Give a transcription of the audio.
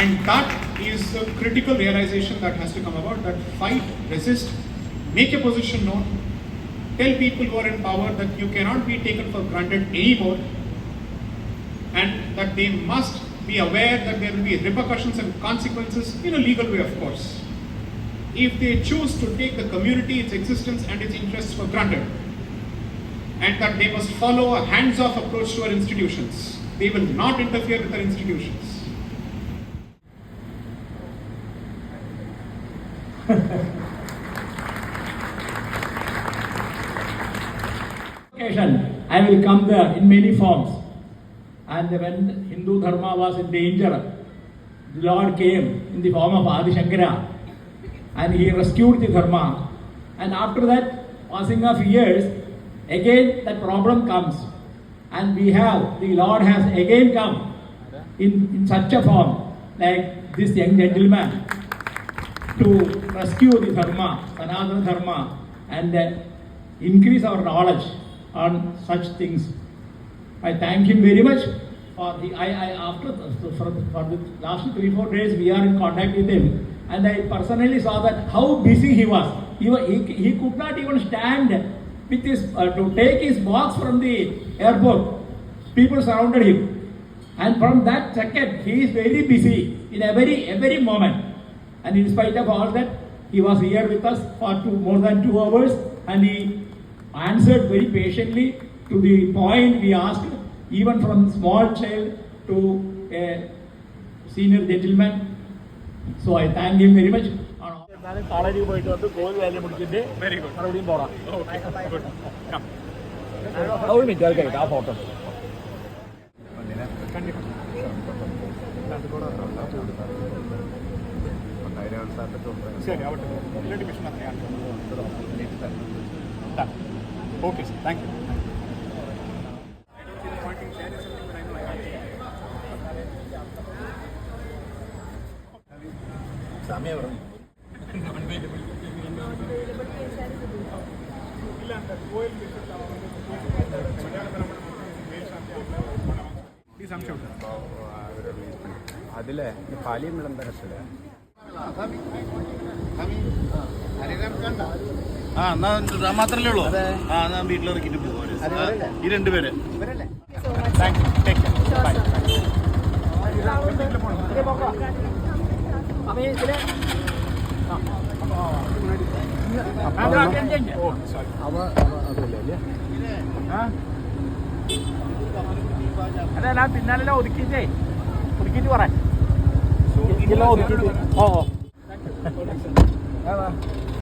And that is a critical realization that has to come about, that fight, resist, make your position known, tell people who are in power that you cannot be taken for granted anymore, and that they must be aware that there will be repercussions and consequences in a legal way, of course, if they choose to take the community, its existence and its interests for granted, and that they must follow a hands-off approach to our institutions. They will not interfere with our institutions. I will come there in many forms. And when Hindu Dharma was in danger, the Lord came in the form of Adi Shankara and he rescued the Dharma. And after that, passing of years, again that problem comes. And the Lord has again come in such a form, like this young gentleman, to rescue the Dharma, Sanatana Dharma, and increase our knowledge on such things. I thank him very much for the last 3-4 days we are in contact with him, and I personally saw that how busy he was. He could not even stand with his to take his box from the airport. People surrounded him, and from that second he is very busy in every moment. And in spite of all that, he was here with us for more than 2 hours, and he answered very patiently to the point we asked, even from small child to a senior gentleman. So I thank him very much. Very good. Okay, good. Come. Okay, sir. Thank you. അതിലെ പാലിയം വിളമ്പ ആ എന്നാ മാത്രല്ലേ ഉള്ളൂ. ആ എന്നാ വീട്ടിലിറക്കിട്ട് പോകും ഈ 2 പേര്. Thank you. Take care. Bye. അല്ല പിന്നാലെ ഒതുക്കിയിട്ട് പറയാം.